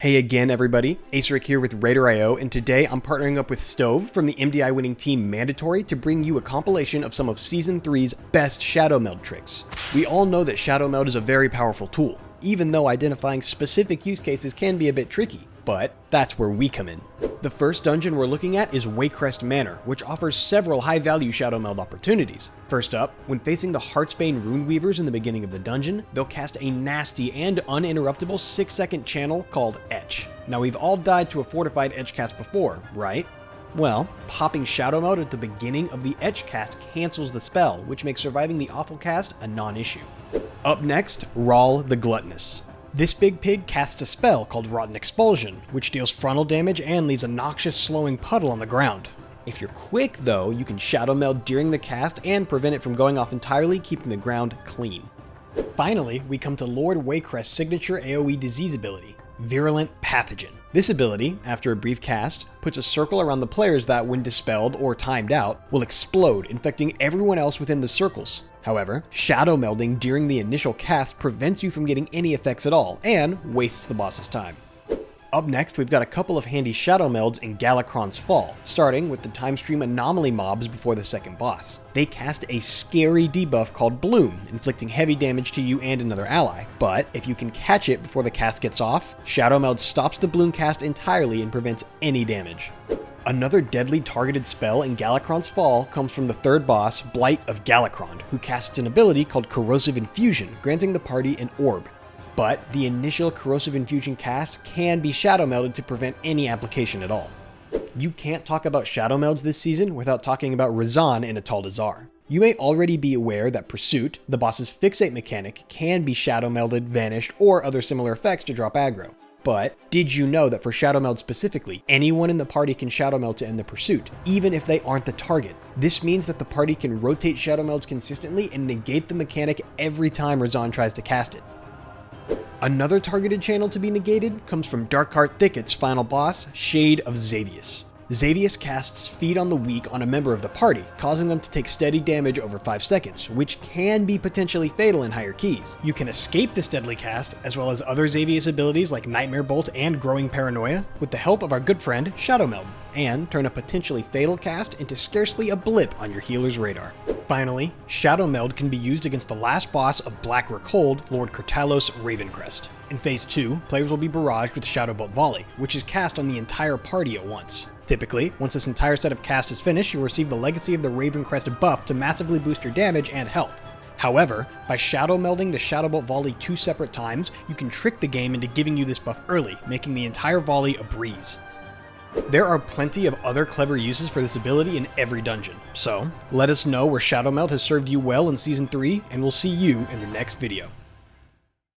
Hey again everybody, Acerric here with RaiderIO, and today I'm partnering up with Stove from the MDI winning team Mandatory to bring you a compilation of some of Season 3's best Shadowmeld tricks. We all know that Shadowmeld is a very powerful tool, even though identifying specific use cases can be a bit tricky, but that's where we come in. The first dungeon we're looking at is Warcraft Manor, which offers several high-value Shadowmeld opportunities. First up, when facing the Heartsbane Runeweavers in the beginning of the dungeon, they'll cast a nasty and uninterruptible 6-second channel called Etch. Now we've all died to a fortified Etch cast before, right? Well, popping Shadowmeld at the beginning of the Etch cast cancels the spell, which makes surviving the awful cast a non-issue. Up next, Rawl the Gluttonous. This big pig casts a spell called Rotten Expulsion, which deals frontal damage and leaves a noxious slowing puddle on the ground. If you're quick though, you can Shadowmeld during the cast and prevent it from going off entirely, keeping the ground clean. Finally, we come to Lord Waycrest's signature AoE disease ability, Virulent Pathogen. This ability, after a brief cast, puts a circle around the players that, when dispelled or timed out, will explode, infecting everyone else within the circles. However, Shadowmelding during the initial cast prevents you from getting any effects at all, and wastes the boss's time. Up next, we've got a couple of handy Shadowmelds in Galakron's Fall, starting with the Time Stream Anomaly mobs before the second boss. They cast a scary debuff called Bloom, inflicting heavy damage to you and another ally, but if you can catch it before the cast gets off, Shadowmeld stops the Bloom cast entirely and prevents any damage. Another deadly targeted spell in Galakron's Fall comes from the third boss, Blight of Galakron, who casts an ability called Corrosive Infusion, granting the party an orb. But the initial Corrosive Infusion cast can be Shadowmelded to prevent any application at all. You can't talk about Shadowmelds this season without talking about Razan in Ataldazar. You may already be aware that Pursuit, the boss's fixate mechanic, can be Shadowmelded, vanished, or other similar effects to drop aggro. But did you know that for Shadowmeld specifically, anyone in the party can Shadowmeld to end the pursuit, even if they aren't the target? This means that the party can rotate Shadowmelds consistently and negate the mechanic every time Razan tries to cast it. Another targeted channel to be negated comes from Darkheart Thicket's final boss, Shade of Xavius. Xavius casts Feed on the Weak on a member of the party, causing them to take steady damage over 5 seconds, which can be potentially fatal in higher keys. You can escape this deadly cast, as well as other Xavius abilities like Nightmare Bolt and Growing Paranoia, with the help of our good friend Shadowmeld, and turn a potentially fatal cast into scarcely a blip on your healer's radar. Finally, Shadowmeld can be used against the last boss of Blackrock Hold, Lord Kurtalos Ravencrest. In Phase 2, players will be barraged with Shadowbolt Volley, which is cast on the entire party at once. Typically, once this entire set of cast is finished, you'll receive the Legacy of the Ravencrest buff to massively boost your damage and health. However, by Shadowmelding the Shadowbolt Volley 2 separate times, you can trick the game into giving you this buff early, making the entire volley a breeze. There are plenty of other clever uses for this ability in every dungeon, so let us know where Shadowmeld has served you well in Season 3, and we'll see you in the next video.